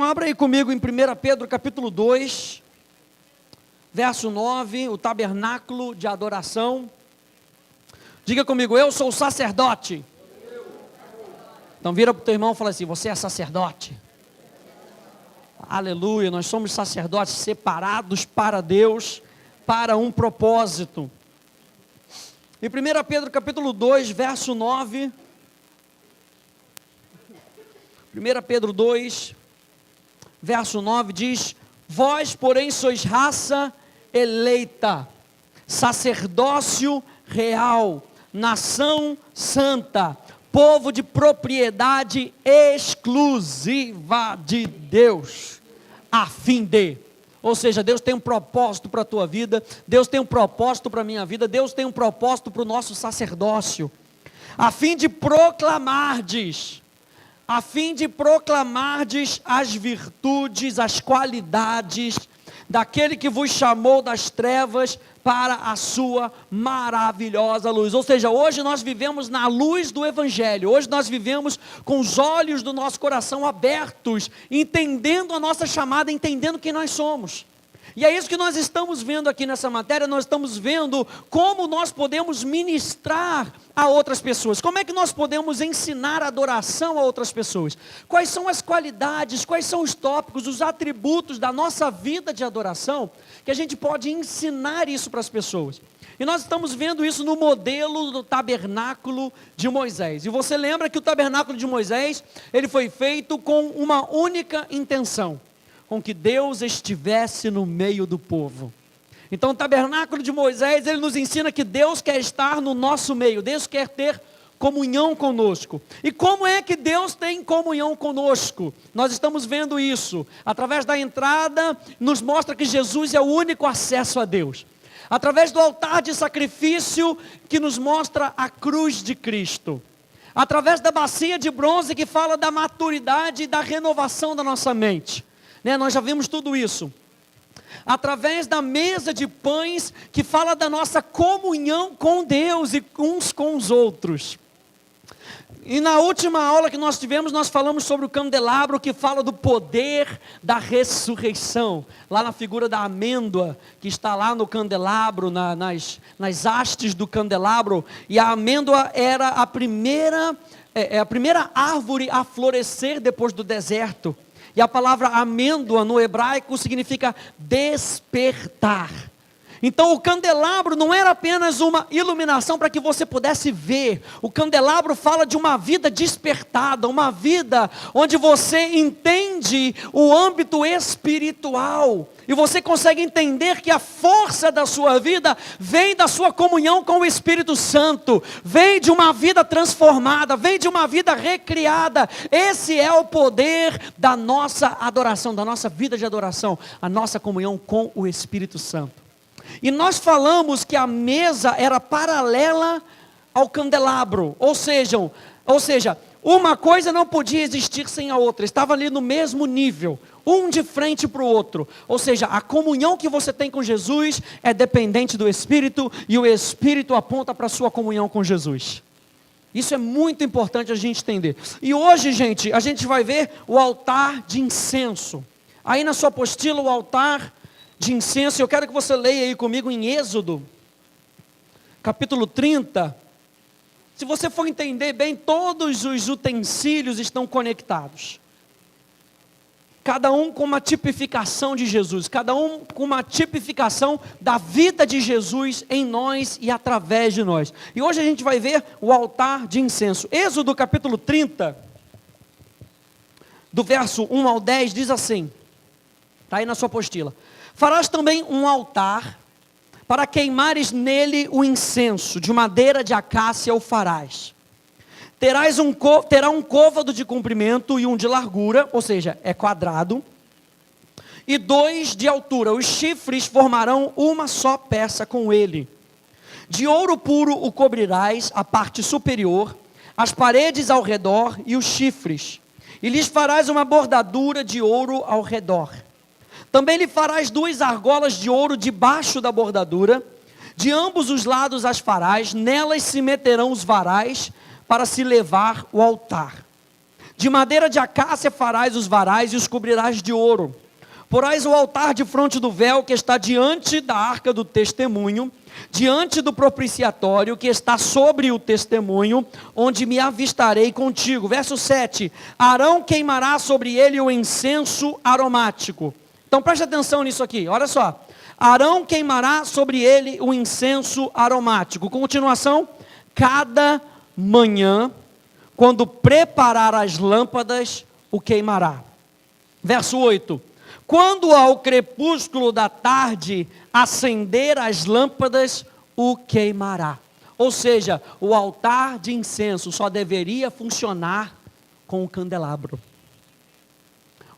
abra aí comigo em 1 Pedro capítulo 2, verso 9, o tabernáculo de adoração. Diga comigo, eu sou o sacerdote. Então vira para o teu irmão e fala assim, você é sacerdote. Aleluia, nós somos sacerdotes separados para Deus, para um propósito. Em 1 Pedro capítulo 2, verso 9. 1 Pedro 2, verso 9 diz, vós porém sois raça eleita, sacerdócio real, nação santa, povo de propriedade exclusiva de Deus, a fim de, ou seja, Deus tem um propósito para a tua vida, Deus tem um propósito para a minha vida, Deus tem um propósito para o nosso sacerdócio, a fim de proclamardes as virtudes, as qualidades daquele que vos chamou das trevas para a sua maravilhosa luz. Ou seja, hoje nós vivemos na luz do Evangelho, hoje nós vivemos com os olhos do nosso coração abertos, entendendo a nossa chamada, entendendo quem nós somos. E é isso que nós estamos vendo aqui nessa matéria, nós estamos vendo como nós podemos ministrar a outras pessoas, como é que nós podemos ensinar adoração a outras pessoas, quais são as qualidades, quais são os tópicos, os atributos da nossa vida de adoração, que a gente pode ensinar isso para as pessoas. E nós estamos vendo isso no modelo do tabernáculo de Moisés. E você lembra que o tabernáculo de Moisés, ele foi feito com uma única intenção, com que Deus estivesse no meio do povo. Então o tabernáculo de Moisés, ele nos ensina que Deus quer estar no nosso meio, Deus quer ter comunhão conosco. E como é que Deus tem comunhão conosco? Nós estamos vendo isso, através da entrada, nos mostra que Jesus é o único acesso a Deus. Através do altar de sacrifício, que nos mostra a cruz de Cristo. Através da bacia de bronze, que fala da maturidade e da renovação da nossa mente. Nós já vimos tudo isso. Através da mesa de pães, que fala da nossa comunhão com Deus e uns com os outros. E na última aula que nós tivemos, nós falamos sobre o candelabro, que fala do poder da ressurreição. Lá na figura da amêndoa, que está lá no candelabro, nas hastes do candelabro. E a amêndoa era a primeira árvore a florescer depois do deserto. E a palavra amêndoa no hebraico significa despertar. Então o candelabro não era apenas uma iluminação para que você pudesse ver. O candelabro fala de uma vida despertada, uma vida onde você entende o âmbito espiritual. E você consegue entender que a força da sua vida vem da sua comunhão com o Espírito Santo. Vem de uma vida transformada, vem de uma vida recriada. Esse é o poder da nossa adoração, da nossa vida de adoração. A nossa comunhão com o Espírito Santo. E nós falamos que a mesa era paralela ao candelabro, ou seja, uma coisa não podia existir sem a outra, estava ali no mesmo nível, um de frente para o outro, ou seja, a comunhão que você tem com Jesus é dependente do Espírito, e o Espírito aponta para a sua comunhão com Jesus. Isso é muito importante a gente entender. E hoje, gente, a gente vai ver o altar de incenso. Aí na sua apostila, o altar de incenso, eu quero que você leia aí comigo em Êxodo, capítulo 30. Se você for entender bem, todos os utensílios estão conectados. Cada um com uma tipificação de Jesus, cada um com uma tipificação da vida de Jesus em nós e através de nós. E hoje a gente vai ver o altar de incenso. Êxodo capítulo 30, do verso 1 ao 10, diz assim, está aí na sua apostila. Farás também um altar, para queimares nele o incenso, de madeira de acácia o farás. Terá um côvado de comprimento e um de largura, ou seja, é quadrado, e 2 de altura. Os chifres formarão uma só peça com ele. De ouro puro o cobrirás, a parte superior, as paredes ao redor e os chifres. E lhes farás uma bordadura de ouro ao redor. Também lhe farás 2 argolas de ouro debaixo da bordadura, de ambos os lados as farás, nelas se meterão os varais para se levar o altar. De madeira de acácia farás os varais e os cobrirás de ouro. Porás o altar de fronte do véu que está diante da arca do testemunho, diante do propiciatório que está sobre o testemunho, onde me avistarei contigo. Verso 7, Arão queimará sobre ele o incenso aromático. Então preste atenção nisso aqui, olha só. Arão queimará sobre ele o incenso aromático. Continuação, cada manhã, quando preparar as lâmpadas, o queimará. Verso 8, quando ao crepúsculo da tarde acender as lâmpadas, o queimará. Ou seja, o altar de incenso só deveria funcionar com o candelabro.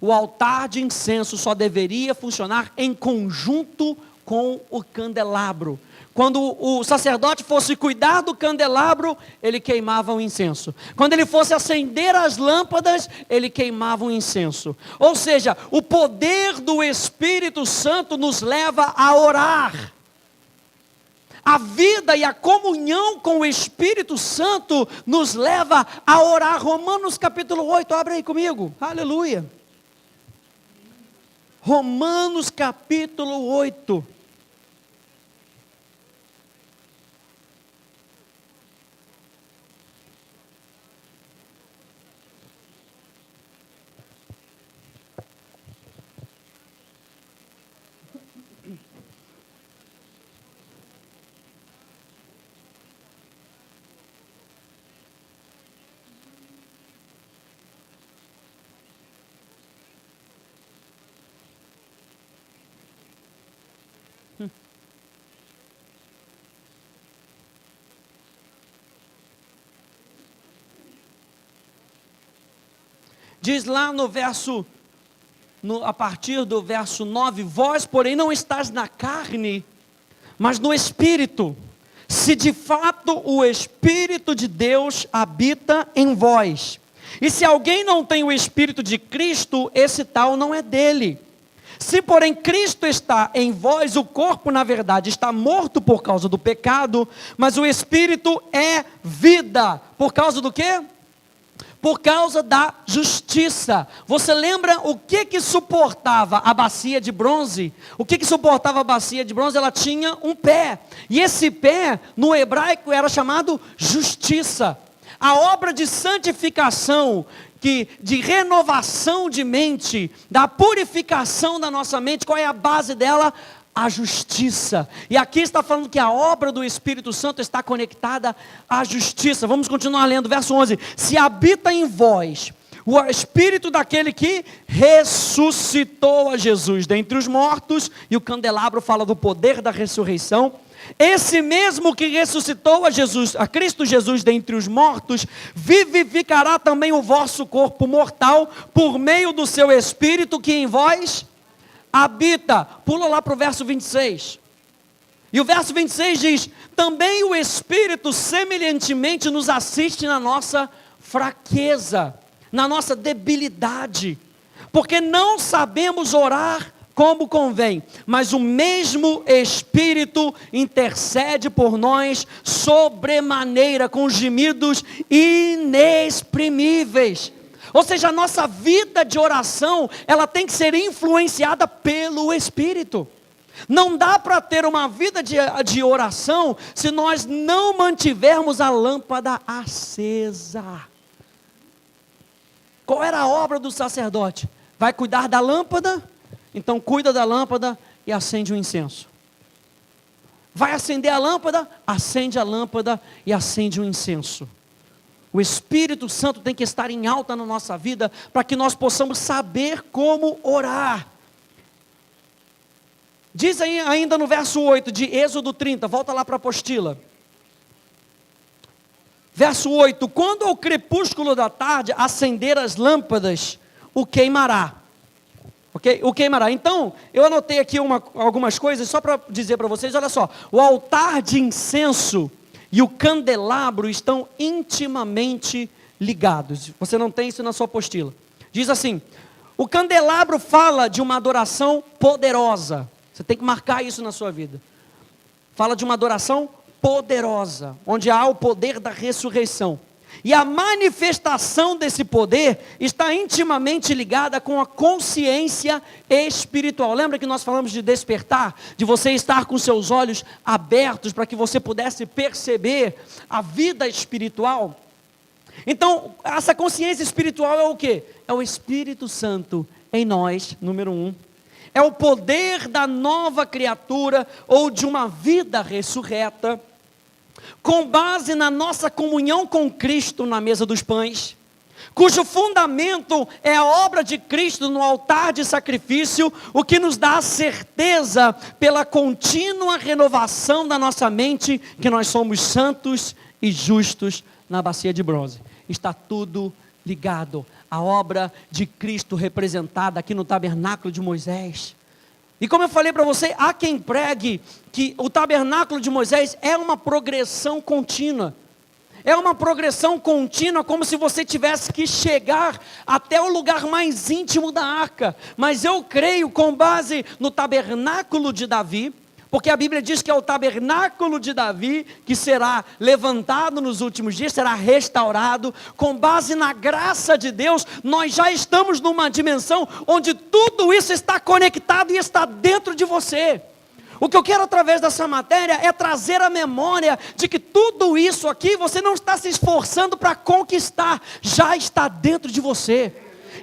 O altar de incenso só deveria funcionar em conjunto com o candelabro. Quando o sacerdote fosse cuidar do candelabro, ele queimava o incenso. Quando ele fosse acender as lâmpadas, ele queimava o incenso. Ou seja, o poder do Espírito Santo nos leva a orar. A vida e a comunhão com o Espírito Santo nos leva a orar. Romanos capítulo 8, abre aí comigo. Aleluia. Romanos capítulo 8. Diz lá no verso, a partir do verso 9, vós, porém, não estáis na carne, mas no Espírito, se de fato o Espírito de Deus habita em vós. E se alguém não tem o Espírito de Cristo, esse tal não é dele. Se porém Cristo está em vós, o corpo na verdade está morto por causa do pecado, mas o Espírito é vida. Por causa do quê? Por causa da justiça. Você lembra o que suportava a bacia de bronze? O que suportava a bacia de bronze? Ela tinha um pé. E esse pé, no hebraico, era chamado justiça. A obra de santificação, de renovação de mente, da purificação da nossa mente, qual é a base dela? A justiça. E aqui está falando que a obra do Espírito Santo está conectada à justiça. Vamos continuar lendo, verso 11. Se habita em vós o Espírito daquele que ressuscitou a Jesus dentre os mortos, e o candelabro fala do poder da ressurreição. Esse mesmo que ressuscitou a Cristo Jesus dentre os mortos, vivificará também o vosso corpo mortal, por meio do seu Espírito que em vós habita. Pula lá para o verso 26. E o verso 26 diz: também o Espírito semelhantemente nos assiste na nossa fraqueza, na nossa debilidade, porque não sabemos orar como convém, mas o mesmo Espírito intercede por nós sobremaneira, com gemidos inexprimíveis. Ou seja, a nossa vida de oração, ela tem que ser influenciada pelo Espírito. Não dá para ter uma vida de oração se nós não mantivermos a lâmpada acesa. Qual era a obra do sacerdote? Vai cuidar da lâmpada? Então cuida da lâmpada e acende o incenso. Vai acender a lâmpada? Acende a lâmpada e acende o incenso. O Espírito Santo tem que estar em alta na nossa vida, para que nós possamos saber como orar. Diz aí ainda no verso 8 de Êxodo 30, volta lá para a apostila. Verso 8, quando ao crepúsculo da tarde acender as lâmpadas, o queimará. Ok? O queimará. Então, eu anotei aqui algumas coisas, só para dizer para vocês, olha só. O altar de incenso e o candelabro estão intimamente ligados. Você não tem isso na sua apostila. Diz assim, o candelabro fala de uma adoração poderosa. Você tem que marcar isso na sua vida. Fala de uma adoração poderosa, onde há o poder da ressurreição. E a manifestação desse poder está intimamente ligada com a consciência espiritual. Lembra que nós falamos de despertar? De você estar com seus olhos abertos para que você pudesse perceber a vida espiritual? Então, essa consciência espiritual é o quê? É o Espírito Santo em nós, número 1. É o poder da nova criatura ou de uma vida ressurreta, com base na nossa comunhão com Cristo na mesa dos pães, cujo fundamento é a obra de Cristo no altar de sacrifício, o que nos dá a certeza pela contínua renovação da nossa mente, que nós somos santos e justos na bacia de bronze. Está tudo ligado à obra de Cristo representada aqui no tabernáculo de Moisés. E como eu falei para você, há quem pregue que o tabernáculo de Moisés é uma progressão contínua. É uma progressão contínua, como se você tivesse que chegar até o lugar mais íntimo da arca. Mas eu creio, com base no tabernáculo de Davi, porque a Bíblia diz que é o tabernáculo de Davi que será levantado nos últimos dias, será restaurado. Com base na graça de Deus, nós já estamos numa dimensão onde tudo isso está conectado e está dentro de você. O que eu quero através dessa matéria é trazer a memória de que tudo isso aqui você não está se esforçando para conquistar, já está dentro de você.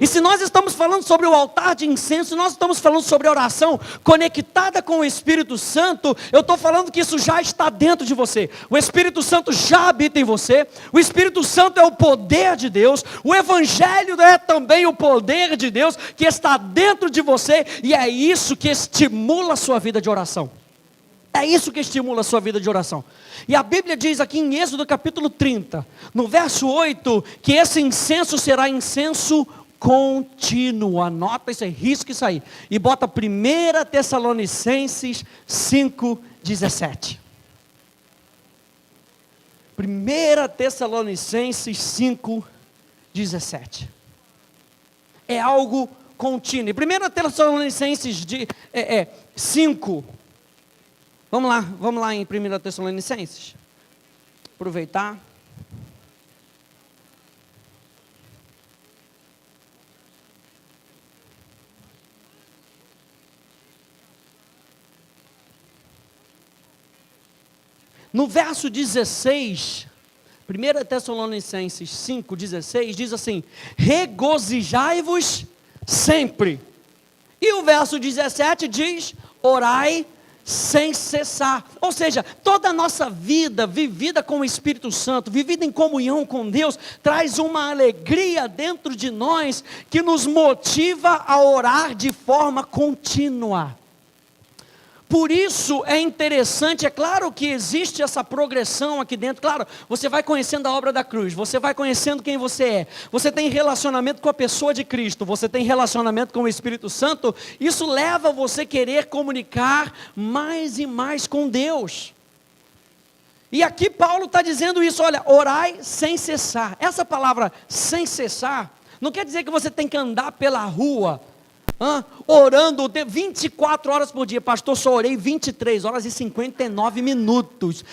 E se nós estamos falando sobre o altar de incenso, nós estamos falando sobre a oração conectada com o Espírito Santo, eu estou falando que isso já está dentro de você. O Espírito Santo já habita em você, o Espírito Santo é o poder de Deus, o Evangelho é também o poder de Deus que está dentro de você, e é isso que estimula a sua vida de oração. É isso que estimula a sua vida de oração. E a Bíblia diz aqui em Êxodo capítulo 30, no verso 8, que esse incenso será incenso contínuo. Anota isso aí, risca isso aí. E bota 1 Tessalonicenses 5,17. 1 Tessalonicenses 5,17. É algo contínuo. 1 Tessalonicenses 5. Vamos lá em 1 Tessalonicenses. Aproveitar. No verso 16, 1 Tessalonicenses 5,16, diz assim: regozijai-vos sempre. E o verso 17 diz: orai sem cessar. Ou seja, toda a nossa vida vivida com o Espírito Santo, vivida em comunhão com Deus, traz uma alegria dentro de nós que nos motiva a orar de forma contínua. Por isso é interessante, é claro que existe essa progressão aqui dentro, claro, você vai conhecendo a obra da cruz, você vai conhecendo quem você é, você tem relacionamento com a pessoa de Cristo, você tem relacionamento com o Espírito Santo, isso leva você a querer comunicar mais e mais com Deus. E aqui Paulo está dizendo isso, olha, orai sem cessar. Essa palavra sem cessar, não quer dizer que você tem que andar pela rua, orando 24 horas por dia. Pastor, só orei 23 horas e 59 minutos.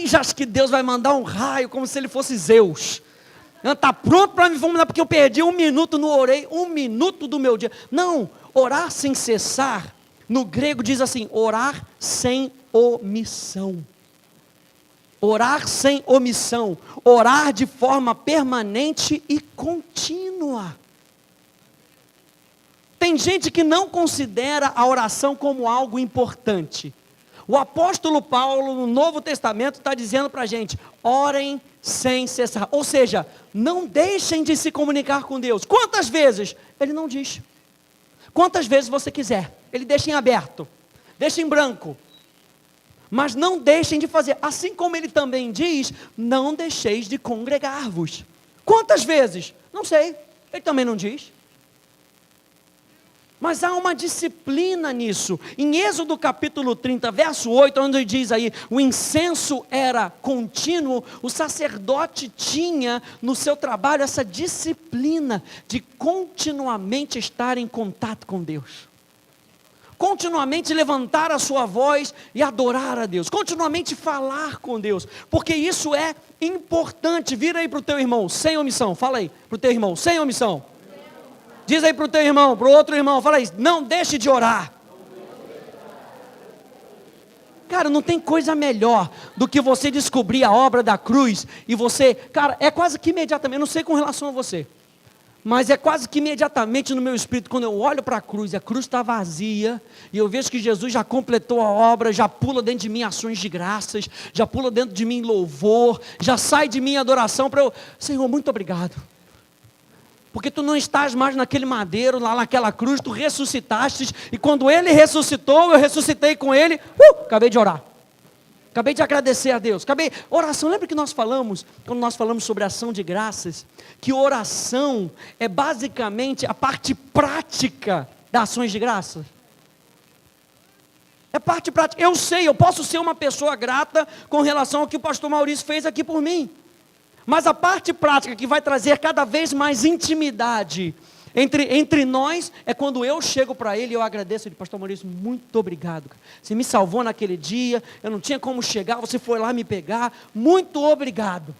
Já acho que Deus vai mandar um raio, como se ele fosse Zeus. Está pronto para me fulminar, porque eu perdi 1 minuto, não orei 1 minuto do meu dia. Não, orar sem cessar, no grego diz assim, orar sem omissão. Orar sem omissão, orar de forma permanente e contínua. Tem gente que não considera a oração como algo importante. O apóstolo Paulo, no Novo Testamento, está dizendo para a gente, orem sem cessar. Ou seja, não deixem de se comunicar com Deus. Quantas vezes? Ele não diz. Quantas vezes você quiser. Ele deixa em aberto, deixa em branco. Mas não deixem de fazer. Assim como ele também diz, não deixeis de congregar-vos. Quantas vezes? Não sei. Ele também não diz. Mas há uma disciplina nisso. Em Êxodo capítulo 30, verso 8, onde diz aí, o incenso era contínuo, o sacerdote tinha no seu trabalho essa disciplina de continuamente estar em contato com Deus. continuamente levantar a sua voz e adorar a Deus, continuamente falar com Deus, porque isso é importante. Vira aí para o teu irmão, sem omissão, fala aí para o teu irmão, sem omissão. Diz aí para o teu irmão, para o outro irmão, fala aí, não deixe de orar. Cara, não tem coisa melhor do que você descobrir a obra da cruz e você, cara, é quase que imediatamente, não sei com relação a você, mas é quase que imediatamente no meu espírito, quando eu olho para a cruz está vazia, e eu vejo que Jesus já completou a obra, já pula dentro de mim ações de graças, já pula dentro de mim louvor, já sai de mim adoração para eu, Senhor, muito obrigado. Porque tu não estás mais naquele madeiro, lá naquela cruz, tu ressuscitaste, e quando Ele ressuscitou, eu ressuscitei com Ele, acabei de orar, acabei de agradecer a Deus, oração, lembra que nós falamos, quando nós falamos sobre ação de graças, que oração é basicamente a parte prática das ações de graças, é parte prática. Eu sei, eu posso ser uma pessoa grata com relação ao que o pastor Maurício fez aqui por mim, mas a parte prática que vai trazer cada vez mais intimidade entre nós, é quando eu chego para ele e eu agradeço ele, pastor Maurício, muito obrigado, cara. Você me salvou naquele dia, eu não tinha como chegar, você foi lá me pegar, muito obrigado.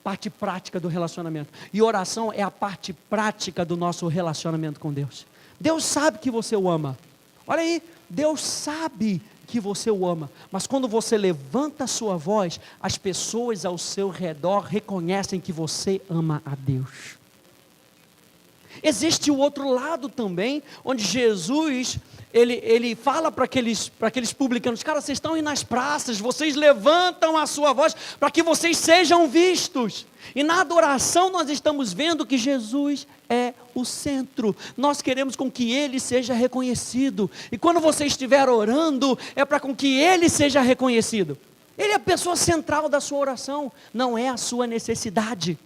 Parte prática do relacionamento, e oração é a parte prática do nosso relacionamento com Deus. Deus sabe que você o ama, olha aí, Deus sabe que você o ama, mas quando você levanta a sua voz, as pessoas ao seu redor reconhecem que você ama a Deus. Existe o outro lado também, onde Jesus, ele fala para aqueles publicanos, cara, vocês estão aí nas praças, vocês levantam a sua voz para que vocês sejam vistos, e na adoração nós estamos vendo que Jesus é o centro, nós queremos com que Ele seja reconhecido, e quando você estiver orando, é para com que Ele seja reconhecido, Ele é a pessoa central da sua oração, não é a sua necessidade,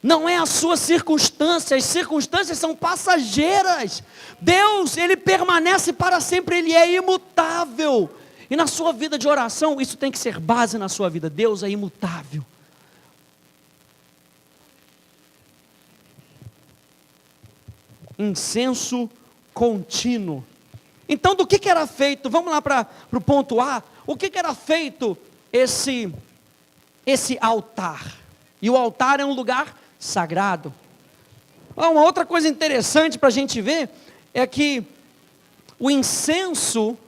não é a sua circunstância, as circunstâncias são passageiras, Deus, Ele permanece para sempre, Ele é imutável, e na sua vida de oração, isso tem que ser base na sua vida, Deus é imutável. Incenso contínuo. Então do que era feito, vamos lá para o ponto A, o que era feito esse altar? E o altar é um lugar sagrado. Uma outra coisa interessante para a gente ver, é que o incenso,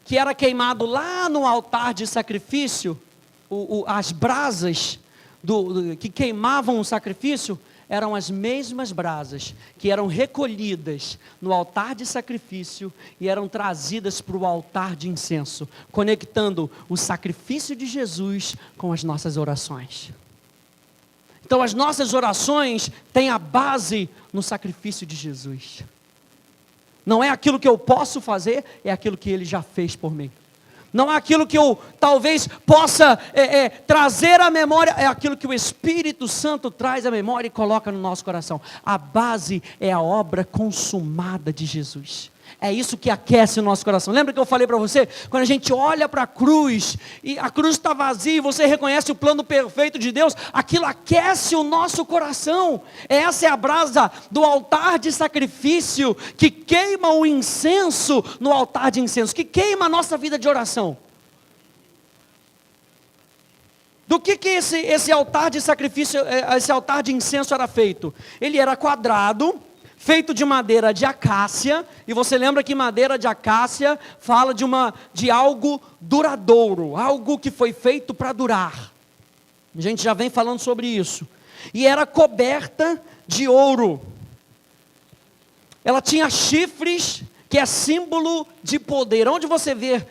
que era queimado lá no altar de sacrifício, as brasas que queimavam o sacrifício, eram as mesmas brasas que eram recolhidas no altar de sacrifício e eram trazidas para o altar de incenso, conectando o sacrifício de Jesus com as nossas orações. Então as nossas orações têm a base no sacrifício de Jesus. Não é aquilo que eu posso fazer, é aquilo que Ele já fez por mim. Não é aquilo que eu talvez possa trazer à memória, é aquilo que o Espírito Santo traz à memória e coloca no nosso coração. A base é a obra consumada de Jesus. É isso que aquece o nosso coração. Lembra que eu falei para você? Quando a gente olha para a cruz, e a cruz está vazia, e você reconhece o plano perfeito de Deus, aquilo aquece o nosso coração. Essa é a brasa do altar de sacrifício, que queima o incenso no altar de incenso, que queima a nossa vida de oração. Do que esse altar de sacrifício, esse altar de incenso era feito? Ele era quadrado, feito de madeira de acácia, e você lembra que madeira de acácia fala de algo duradouro, algo que foi feito para durar. A gente já vem falando sobre isso. E era coberta de ouro. Ela tinha chifres, que é símbolo de poder. Onde você vir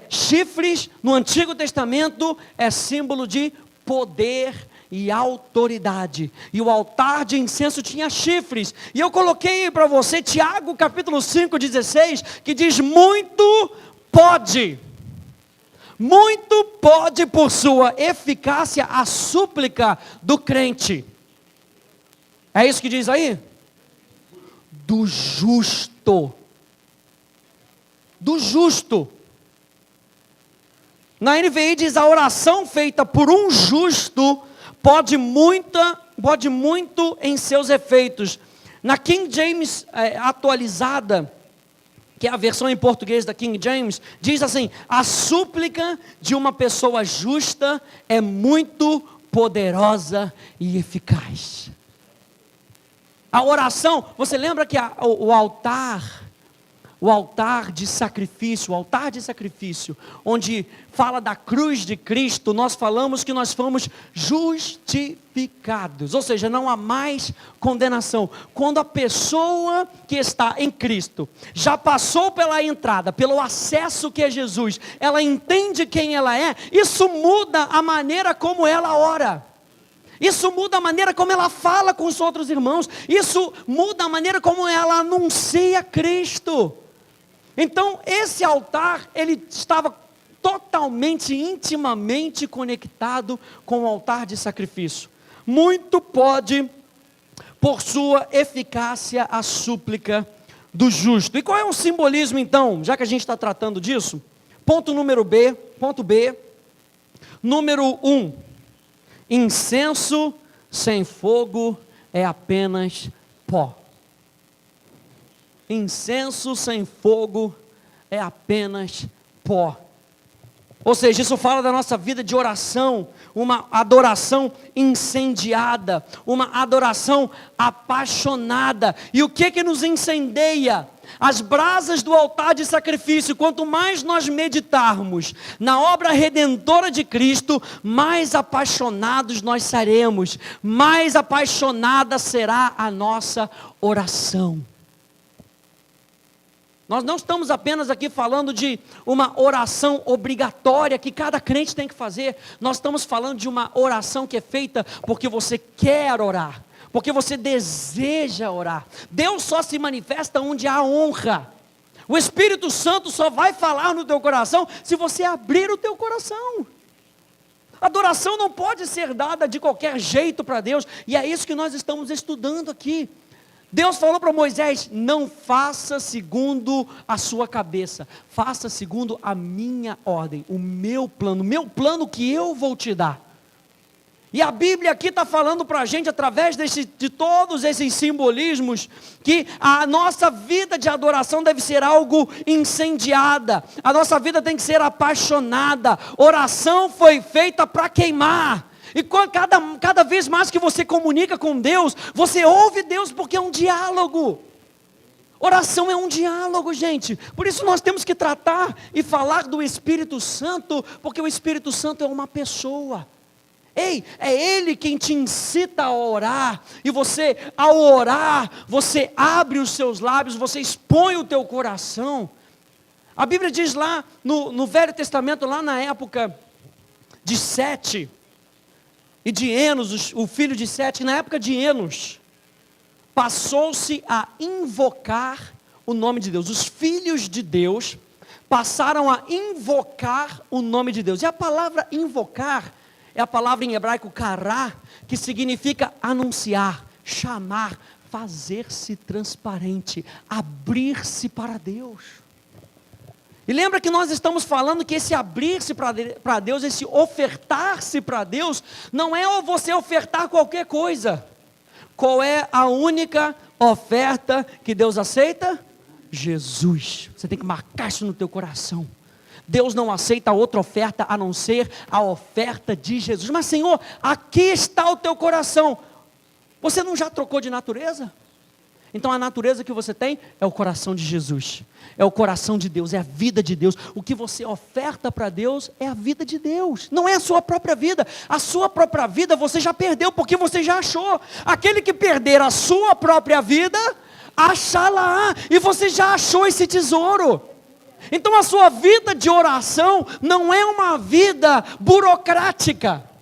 chifres no Antigo Testamento, é símbolo de poder e autoridade. E o altar de incenso tinha chifres. E eu coloquei para você Tiago capítulo 5:16, que diz: muito pode por sua eficácia a súplica do crente. É isso que diz aí? Do justo. Do justo. Na NVI diz: a oração feita por um justo pode muito em seus efeitos. Na King James atualizada, que é a versão em português da King James, diz assim: a súplica de uma pessoa justa é muito poderosa e eficaz. A oração, você lembra que o altar de sacrifício, onde fala da cruz de Cristo, nós falamos que nós fomos justificados, ou seja, não há mais condenação. Quando a pessoa que está em Cristo já passou pela entrada, pelo acesso que é Jesus, ela entende quem ela é, isso muda a maneira como ela ora. Isso muda a maneira como ela fala com os outros irmãos. Isso muda a maneira como ela anuncia Cristo. Então, esse altar, ele estava totalmente, intimamente conectado com o altar de sacrifício. Muito pode, por sua eficácia, a súplica do justo. E qual é o simbolismo, então, já que a gente está tratando disso? Ponto B. Número 1. Incenso sem fogo é apenas pó. Incenso sem fogo é apenas pó. Ou seja, isso fala da nossa vida de oração, uma adoração incendiada, uma adoração apaixonada. E o que nos incendeia? As brasas do altar de sacrifício. Quanto mais nós meditarmos na obra redentora de Cristo, mais apaixonados nós seremos, mais apaixonada será a nossa oração. Nós não estamos apenas aqui falando de uma oração obrigatória que cada crente tem que fazer. Nós estamos falando de uma oração que é feita porque você quer orar, porque você deseja orar. Deus só se manifesta onde há honra. O Espírito Santo só vai falar no teu coração se você abrir o teu coração. Adoração não pode ser dada de qualquer jeito para Deus, e é isso que nós estamos estudando aqui. Deus falou para Moisés: não faça segundo a sua cabeça, faça segundo a minha ordem, o meu plano que eu vou te dar. E a Bíblia aqui está falando para a gente, através de todos esses simbolismos, que a nossa vida de adoração deve ser algo incendiada, a nossa vida tem que ser apaixonada. Oração foi feita para queimar. E cada vez mais que você comunica com Deus, você ouve Deus, porque é um diálogo. Oração é um diálogo, gente. Por isso nós temos que tratar e falar do Espírito Santo, porque o Espírito Santo é uma pessoa. Ei, é Ele quem te incita a orar, e você, ao orar, você abre os seus lábios, você expõe o teu coração. A Bíblia diz lá, no Velho Testamento, lá na época de Sete e de Enos, o filho de Sete, na época de Enos, passou-se a invocar o nome de Deus. Os filhos de Deus passaram a invocar o nome de Deus. E a palavra invocar é a palavra em hebraico kará, que significa anunciar, chamar, fazer-se transparente, abrir-se para Deus. E lembra que nós estamos falando que esse abrir-se para Deus, esse ofertar-se para Deus, não é você ofertar qualquer coisa. Qual é a única oferta que Deus aceita? Jesus. Você tem que marcar isso no teu coração. Deus não aceita outra oferta a não ser a oferta de Jesus. Mas Senhor, aqui está o teu coração. Você não já trocou de natureza? Então a natureza que você tem é o coração de Jesus, é o coração de Deus, é a vida de Deus. O que você oferta para Deus é a vida de Deus, não é a sua própria vida. A sua própria vida você já perdeu, porque você já achou. Aquele que perder a sua própria vida, achá-la, e você já achou esse tesouro. Então a sua vida de oração não é uma vida burocrática,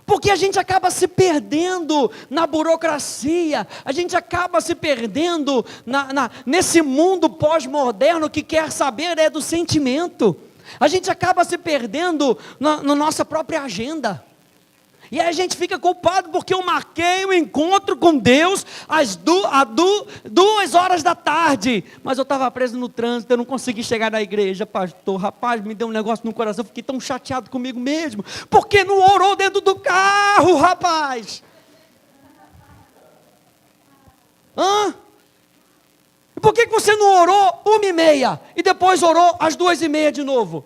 porque a gente acaba se perdendo na burocracia, a gente acaba se perdendo nesse mundo pós-moderno que quer saber do sentimento, a gente acaba se perdendo na nossa própria agenda. E aí a gente fica culpado porque eu marquei um encontro com Deus às 2 horas da tarde. Mas eu estava preso no trânsito, eu não consegui chegar na igreja, pastor. Rapaz, me deu um negócio no coração, eu fiquei tão chateado comigo mesmo. Porque não orou dentro do carro, rapaz. Hã? E por que você não orou 1h30 e depois orou às 2h30 de novo?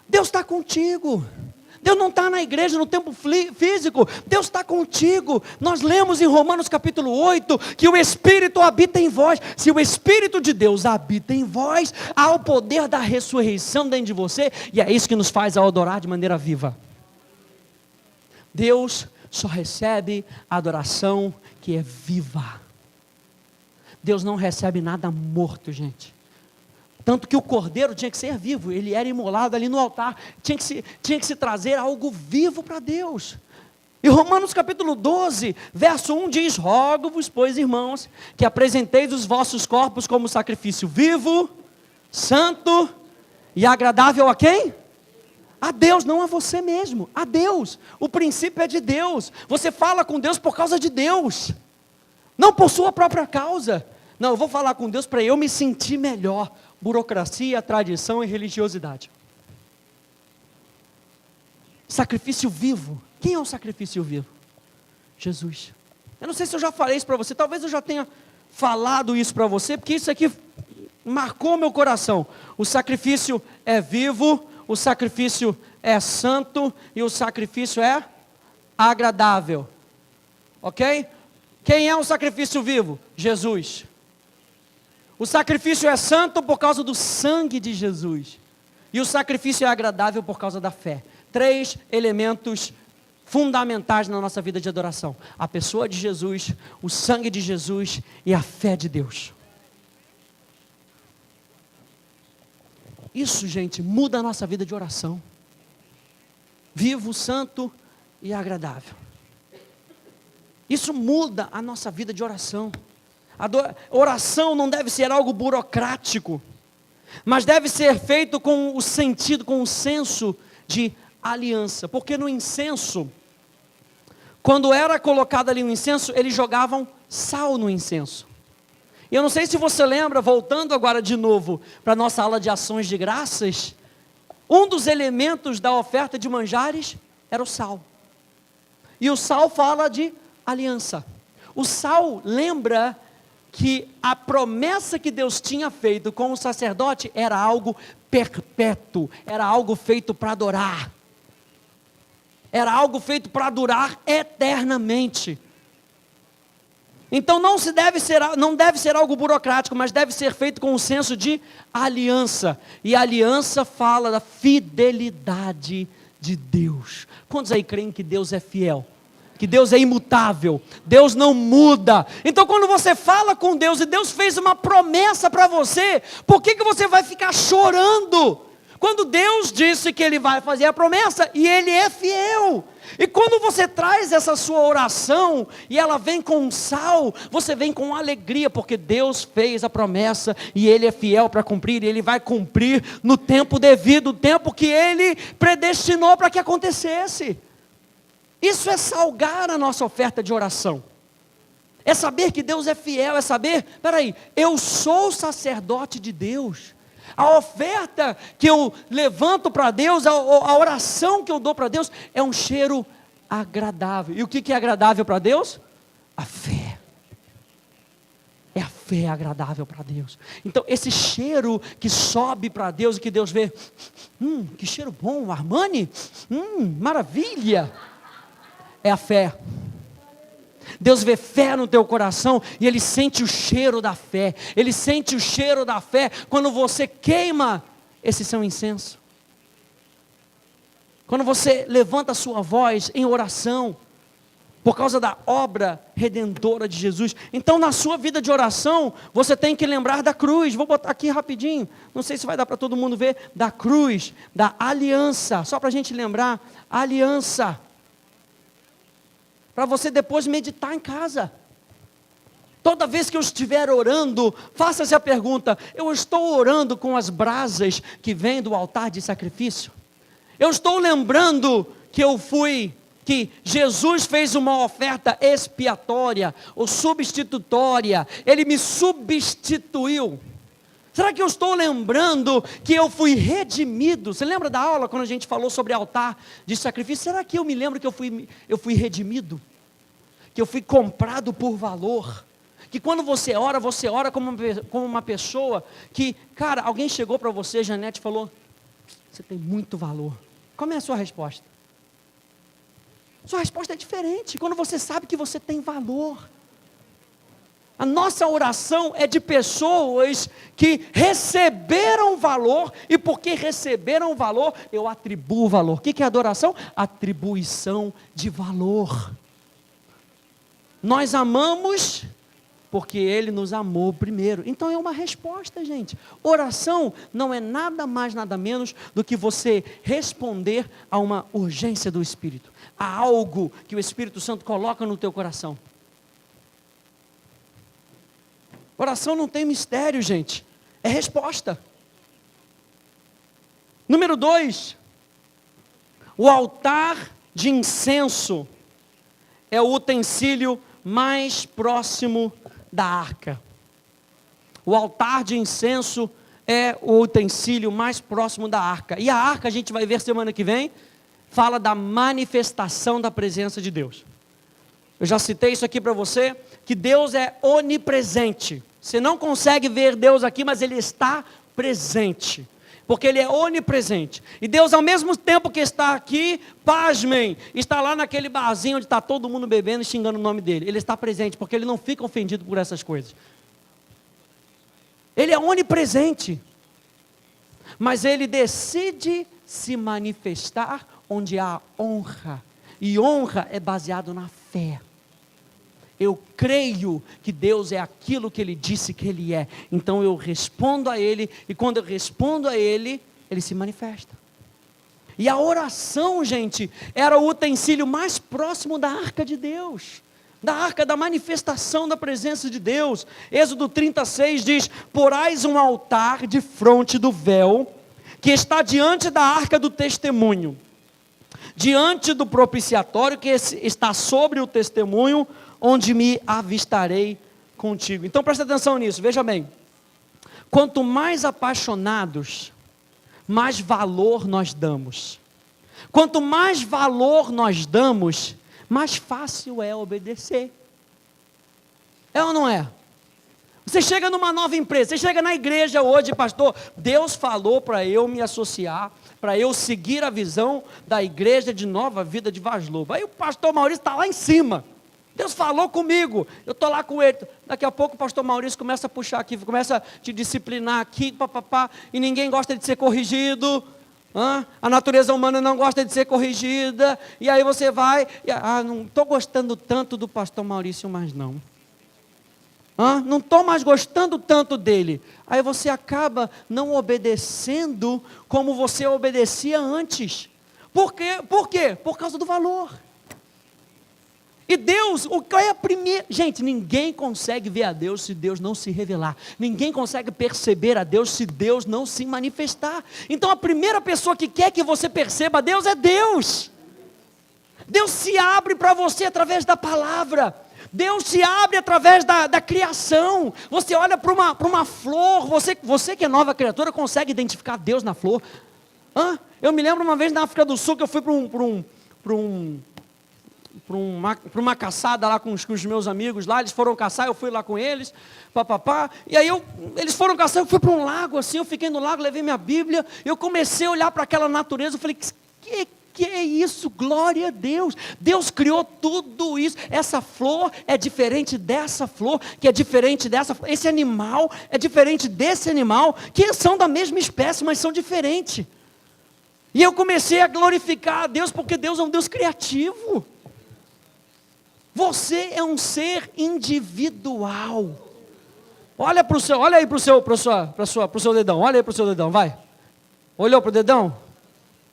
Deus está contigo. Deus não está na igreja, no templo físico. Deus está contigo. Nós lemos em Romanos capítulo 8, que o Espírito habita em vós. Se o Espírito de Deus habita em vós, há o poder da ressurreição dentro de você, e é isso que nos faz adorar de maneira viva. Deus só recebe a adoração que é viva. Deus não recebe nada morto, gente. Tanto que o cordeiro tinha que ser vivo, ele era imolado ali no altar, tinha que se trazer algo vivo para Deus. E Romanos capítulo 12, verso 1 diz: rogo-vos, pois, irmãos, que apresenteis os vossos corpos como sacrifício vivo, santo e agradável a quem? A Deus, não a você mesmo, a Deus. O princípio é de Deus. Você fala com Deus por causa de Deus, não por sua própria causa. Não, eu vou falar com Deus para eu me sentir melhor. Burocracia, tradição e religiosidade. Sacrifício vivo. Quem é o sacrifício vivo? Jesus. Eu não sei se eu já falei isso para você, talvez eu já tenha falado isso para você, porque isso aqui marcou meu coração. O sacrifício é vivo, o sacrifício é santo e o sacrifício é agradável. Ok? Quem é o sacrifício vivo? Jesus. O sacrifício é santo por causa do sangue de Jesus. E o sacrifício é agradável por causa da fé. 3 elementos fundamentais na nossa vida de adoração: a pessoa de Jesus, o sangue de Jesus e a fé de Deus. Isso, gente, muda a nossa vida de oração. Vivo, santo e agradável. Isso muda a nossa vida de oração. A oração não deve ser algo burocrático, mas deve ser feito com o sentido, com o senso de aliança. Porque no incenso, quando era colocado ali o incenso, eles jogavam sal no incenso. E eu não sei se você lembra, voltando agora de novo para a nossa aula de ações de graças, um dos elementos da oferta de manjares era o sal. E o sal fala de aliança. O sal lembra que a promessa que Deus tinha feito com o sacerdote era algo perpétuo, era algo feito para adorar, era algo feito para durar eternamente. Então não deve ser algo burocrático, mas deve ser feito com um senso de aliança. E a aliança fala da fidelidade de Deus. Quantos aí creem que Deus é fiel? Que Deus é imutável, Deus não muda. Então quando você fala com Deus e Deus fez uma promessa para você, por que você vai ficar chorando? Quando Deus disse que Ele vai fazer a promessa e Ele é fiel. E quando você traz essa sua oração e ela vem com sal, você vem com alegria, porque Deus fez a promessa e Ele é fiel para cumprir, e Ele vai cumprir no tempo devido, o tempo que Ele predestinou para que acontecesse. Isso é salgar a nossa oferta de oração. É saber que Deus é fiel, é saber, eu sou sacerdote de Deus. A oferta que eu levanto para Deus, a oração que eu dou para Deus, é um cheiro agradável. E o que é agradável para Deus? A fé. É a fé agradável para Deus. Então esse cheiro que sobe para Deus e que Deus vê, que cheiro bom, Armani, maravilha. É a fé. Deus vê fé no teu coração e Ele sente o cheiro da fé. Ele sente o cheiro da fé quando você queima esse seu incenso. Quando você levanta a sua voz em oração, por causa da obra redentora de Jesus. Então na sua vida de oração, você tem que lembrar da cruz. Vou botar aqui rapidinho, não sei se vai dar para todo mundo ver. Da cruz, da aliança. Só para a gente lembrar, aliança. Para você depois meditar em casa. Toda vez que eu estiver orando, faça-se a pergunta: eu estou orando com as brasas que vêm do altar de sacrifício? Eu estou lembrando que Jesus fez uma oferta expiatória ou substitutória? Ele me substituiu. Será que eu estou lembrando que eu fui redimido? Você lembra da aula quando a gente falou sobre altar de sacrifício? Será que eu me lembro que eu fui redimido? Que eu fui comprado por valor? que quando você ora como uma pessoa que, cara, alguém chegou para você, Janete, e falou, você tem muito valor. Qual é a sua resposta? Sua resposta é diferente, quando você sabe que você tem valor. A nossa oração é de pessoas que receberam valor, e porque receberam valor, eu atribuo valor. O que é adoração? Atribuição de valor. Nós amamos porque Ele nos amou primeiro. Então é uma resposta, gente. Oração não é nada mais, nada menos do que você responder a uma urgência do Espírito, a algo que o Espírito Santo coloca no teu coração. Oração não tem mistério, gente. É resposta. Número 2. O altar de incenso é o utensílio mais próximo da arca. O altar de incenso é o utensílio mais próximo da arca. E a arca, a gente vai ver semana que vem, fala da manifestação da presença de Deus. Eu já citei isso aqui para você, que Deus é onipresente. Você não consegue ver Deus aqui, mas Ele está presente, porque Ele é onipresente. E Deus, ao mesmo tempo que está aqui, pasmem, está lá naquele barzinho onde está todo mundo bebendo e xingando o nome dEle. Ele está presente, porque Ele não fica ofendido por essas coisas. Ele é onipresente, mas Ele decide se manifestar onde há honra, e honra é baseado na fé. Eu creio que Deus é aquilo que Ele disse que Ele é, então eu respondo a Ele, e quando eu respondo a Ele, Ele se manifesta. E a oração, gente, era o utensílio mais próximo da arca de Deus, da arca da manifestação da presença de Deus. Êxodo 36 diz, porais um altar de fronte do véu, que está diante da arca do testemunho, diante do propiciatório que está sobre o testemunho, onde me avistarei contigo. Então presta atenção nisso, veja bem. Quanto mais apaixonados, mais valor nós damos. Quanto mais valor nós damos, mais fácil é obedecer. É ou não é? Você chega numa nova empresa, você chega na igreja hoje, pastor, Deus falou para eu me associar, para eu seguir a visão da igreja de Nova Vida de Vaz Lobo. Aí o pastor Maurício está lá em cima. Deus falou comigo, eu estou lá com ele. Daqui a pouco o pastor Maurício começa a puxar aqui, começa a te disciplinar aqui, papapá, e ninguém gosta de ser corrigido. A natureza humana não gosta de ser corrigida. E aí você vai, não estou gostando tanto do pastor Maurício mais não. Não estou mais gostando tanto dele. Aí você acaba não obedecendo como você obedecia antes. Por quê? Por quê? Por causa do valor. E Deus, qual é a primeira... Gente, ninguém consegue ver a Deus se Deus não se revelar. Ninguém consegue perceber a Deus se Deus não se manifestar. Então a primeira pessoa que quer que você perceba a Deus é Deus. Deus se abre para você através da palavra. Deus se abre através da criação. Você olha para uma flor, você que é nova criatura consegue identificar Deus na flor. Eu me lembro uma vez na África do Sul que eu fui para uma caçada lá com os meus amigos lá, eles foram caçar, eu fui lá com eles, e aí eles foram caçar, eu fui para um lago assim, eu fiquei no lago, levei minha Bíblia, eu comecei a olhar para aquela natureza, eu falei, que é isso? Glória a Deus, Deus criou tudo isso, essa flor é diferente dessa flor, que é diferente dessa flor, esse animal é diferente desse animal, que são da mesma espécie, mas são diferentes, e eu comecei a glorificar a Deus, porque Deus é um Deus criativo. Você é um ser individual. Olha aí para o seu dedão, olha aí para o seu dedão, vai. Olhou para o dedão?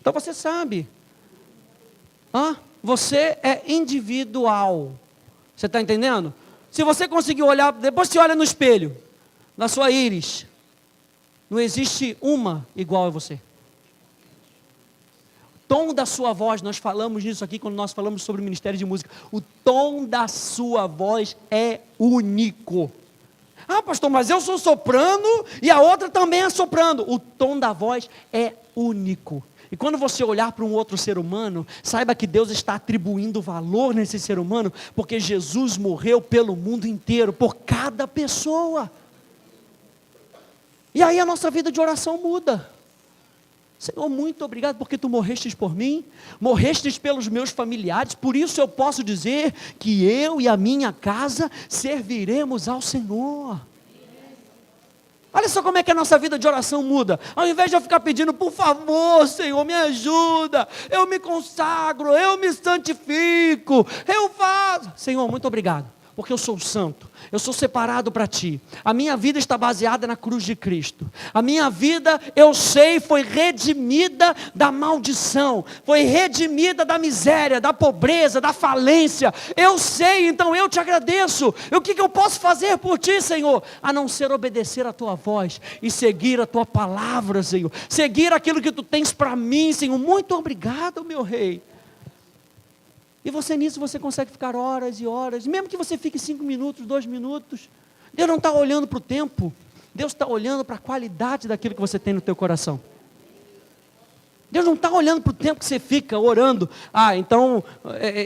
Então você sabe. Você é individual. Você está entendendo? Se você conseguir olhar, depois você olha no espelho, na sua íris, não existe uma igual a você. O tom da sua voz, nós falamos nisso aqui quando nós falamos sobre o ministério de música, o tom da sua voz é único, Ah, pastor, mas eu sou soprano e a outra também é soprano. O tom da voz é único. E quando você olhar para um outro ser humano, saiba que Deus está atribuindo valor nesse ser humano, porque Jesus morreu pelo mundo inteiro, por cada pessoa. E aí a nossa vida de oração muda. Senhor, muito obrigado porque tu morrestes por mim, morrestes pelos meus familiares, por isso eu posso dizer que eu e a minha casa serviremos ao Senhor. Olha só como é que a nossa vida de oração muda. Ao invés de eu ficar pedindo, por favor, Senhor, me ajuda, eu me consagro, eu me santifico, eu faço. Senhor, muito obrigado, porque eu sou santo, eu sou separado para Ti. A minha vida está baseada na cruz de Cristo. A minha vida, eu sei, foi redimida da maldição, foi redimida da miséria, da pobreza, da falência. Eu sei, então eu te agradeço. E o que eu posso fazer por Ti, Senhor? A não ser obedecer a Tua voz e seguir a Tua palavra, Senhor. Seguir aquilo que Tu tens para mim, Senhor. Muito obrigado, meu Rei. E você nisso, você consegue ficar horas e horas, mesmo que você fique 5 minutos, 2 minutos. Deus não está olhando para o tempo, Deus está olhando para a qualidade daquilo que você tem no teu coração. Deus não está olhando para o tempo que você fica orando. Ah, então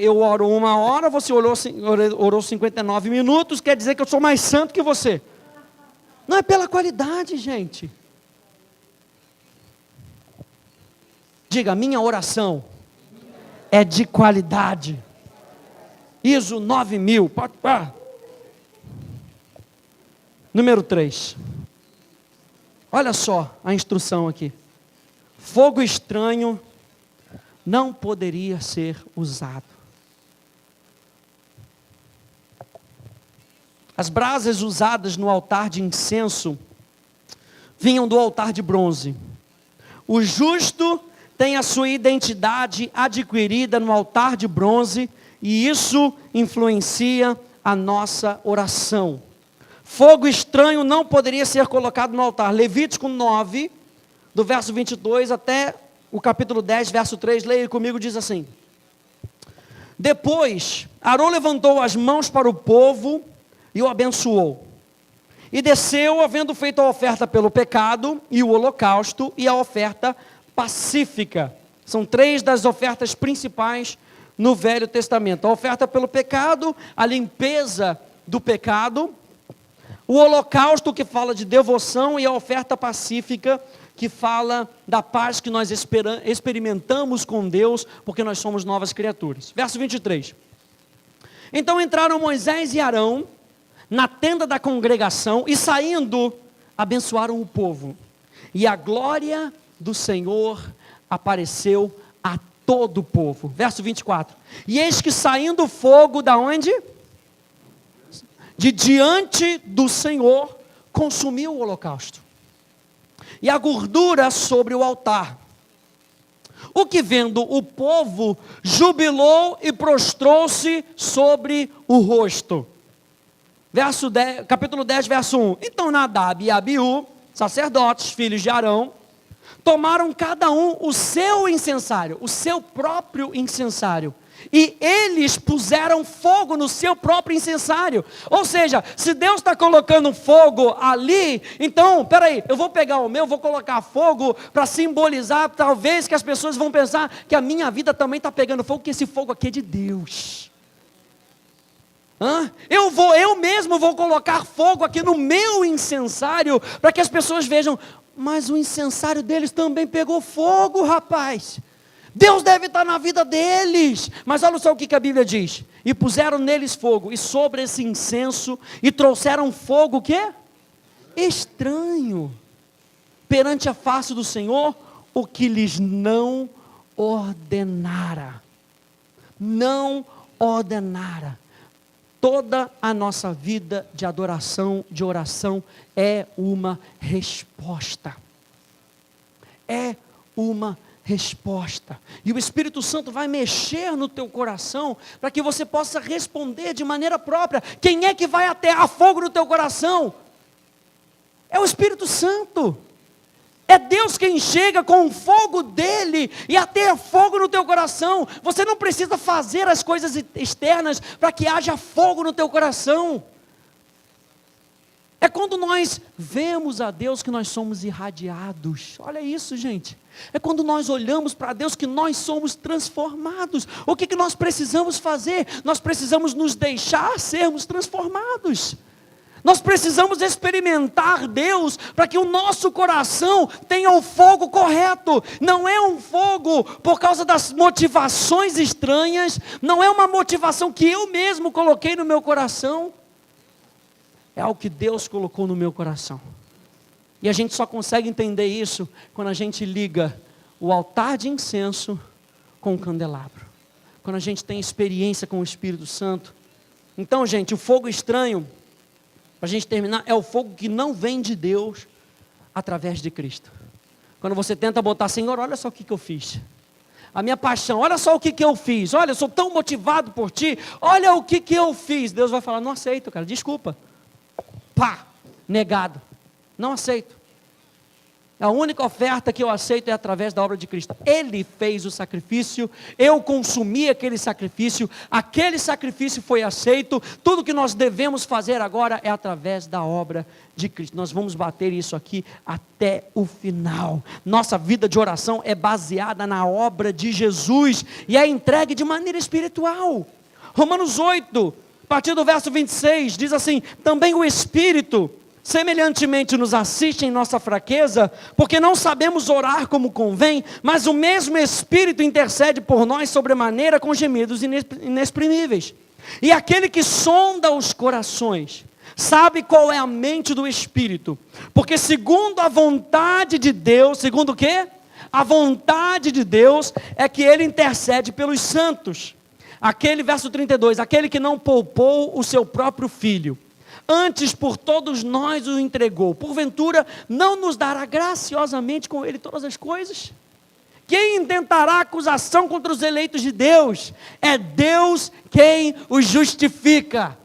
eu oro 1 hora, você orou 59 minutos, quer dizer que eu sou mais santo que você. Não é pela qualidade, gente. Diga, minha oração é de qualidade. ISO 9000. Número 3. Olha só a instrução aqui. Fogo estranho não poderia ser usado. As brasas usadas no altar de incenso vinham do altar de bronze. O justo tem a sua identidade adquirida no altar de bronze, e isso influencia a nossa oração. Fogo estranho não poderia ser colocado no altar. Levítico 9, do verso 22 até o capítulo 10, verso 3, leia comigo, diz assim: Depois, Arão levantou as mãos para o povo e o abençoou. E desceu, havendo feito a oferta pelo pecado, e o holocausto, e a oferta pacífica. São 3 das ofertas principais no Velho Testamento. A oferta pelo pecado, a limpeza do pecado, o holocausto, que fala de devoção, e a oferta pacífica, que fala da paz que nós experimentamos com Deus, porque nós somos novas criaturas. Verso 23. Então entraram Moisés e Arão na tenda da congregação, e saindo, abençoaram o povo. E a glória do Senhor apareceu a todo o povo. Verso 24. E eis que saindo fogo da onde? De diante do Senhor, consumiu o holocausto e a gordura sobre o altar. O que vendo o povo, jubilou e prostrou-se sobre o rosto. Capítulo 10, verso 1. Então Nadab e Abiú, sacerdotes, filhos de Arão, tomaram cada um o seu incensário, o seu próprio incensário, e eles puseram fogo no seu próprio incensário. Ou seja, se Deus está colocando fogo ali, então, peraí, eu vou pegar o meu, vou colocar fogo para simbolizar, talvez que as pessoas vão pensar que a minha vida também está pegando fogo, que esse fogo aqui é de Deus. Eu mesmo vou colocar fogo aqui no meu incensário, para que as pessoas vejam, mas o incensário deles também pegou fogo, rapaz. Deus deve estar na vida deles. Mas olha só o que a Bíblia diz. E puseram neles fogo, e sobre esse incenso, e trouxeram fogo, o quê? Estranho, perante a face do Senhor, o que lhes não ordenara. Não ordenara. Toda a nossa vida de adoração, de oração, é uma resposta. É uma resposta. E o Espírito Santo vai mexer no teu coração, para que você possa responder de maneira própria. Quem é que vai atear fogo no teu coração? É o Espírito Santo. É Deus quem chega com o fogo dele e ateia fogo no teu coração. Você não precisa fazer as coisas externas para que haja fogo no teu coração. É quando nós vemos a Deus que nós somos irradiados. Olha isso, gente. É quando nós olhamos para Deus que nós somos transformados. O que nós precisamos fazer? Nós precisamos nos deixar sermos transformados. Nós precisamos experimentar Deus para que o nosso coração tenha o fogo correto. Não é um fogo por causa das motivações estranhas, não é uma motivação que eu mesmo coloquei no meu coração. É algo que Deus colocou no meu coração. E a gente só consegue entender isso quando a gente liga o altar de incenso com o candelabro. Quando a gente tem experiência com o Espírito Santo. Então, gente, o fogo estranho, para a gente terminar, é o fogo que não vem de Deus através de Cristo. Quando você tenta botar, Senhor, olha só o que eu fiz. A minha paixão, olha só o que eu fiz. Olha, eu sou tão motivado por ti. Olha o que eu fiz. Deus vai falar, não aceito, cara, desculpa. Pá, negado. Não aceito. A única oferta que eu aceito é através da obra de Cristo. Ele fez o sacrifício, eu consumi aquele sacrifício foi aceito. Tudo que nós devemos fazer agora é através da obra de Cristo. Nós vamos bater isso aqui até o final. Nossa vida de oração é baseada na obra de Jesus e é entregue de maneira espiritual. Romanos 8, a partir do verso 26, diz assim: também o Espírito semelhantemente nos assiste em nossa fraqueza, porque não sabemos orar como convém, mas o mesmo Espírito intercede por nós sobremaneira com gemidos inexprimíveis. E aquele que sonda os corações, sabe qual é a mente do Espírito, porque segundo a vontade de Deus, segundo o quê? A vontade de Deus é que Ele intercede pelos santos. Aquele verso 32, aquele que não poupou o seu próprio Filho, antes por todos nós o entregou, porventura não nos dará graciosamente com ele todas as coisas? Quem intentará acusação contra os eleitos de Deus? É Deus quem os justifica.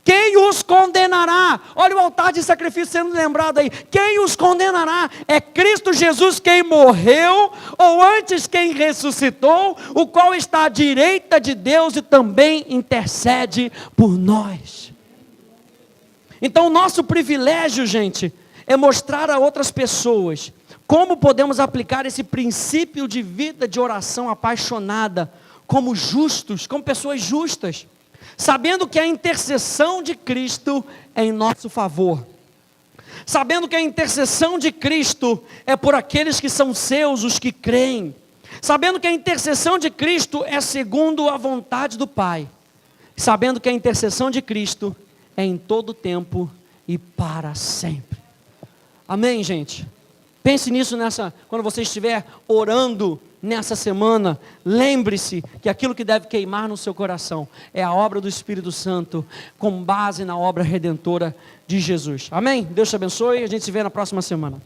Quem os condenará? Olha o altar de sacrifício sendo lembrado aí. Quem os condenará? É Cristo Jesus quem morreu, ou antes quem ressuscitou, o qual está à direita de Deus e também intercede por nós. Então o nosso privilégio, gente, é mostrar a outras pessoas como podemos aplicar esse princípio de vida de oração apaixonada, como justos, como pessoas justas, sabendo que a intercessão de Cristo é em nosso favor, sabendo que a intercessão de Cristo é por aqueles que são seus, os que creem, sabendo que a intercessão de Cristo é segundo a vontade do Pai, sabendo que a intercessão de Cristo é em todo tempo e para sempre. Amém, gente? Pense nisso quando você estiver orando nessa semana. Lembre-se que aquilo que deve queimar no seu coração é a obra do Espírito Santo, com base na obra redentora de Jesus. Amém? Deus te abençoe e a gente se vê na próxima semana.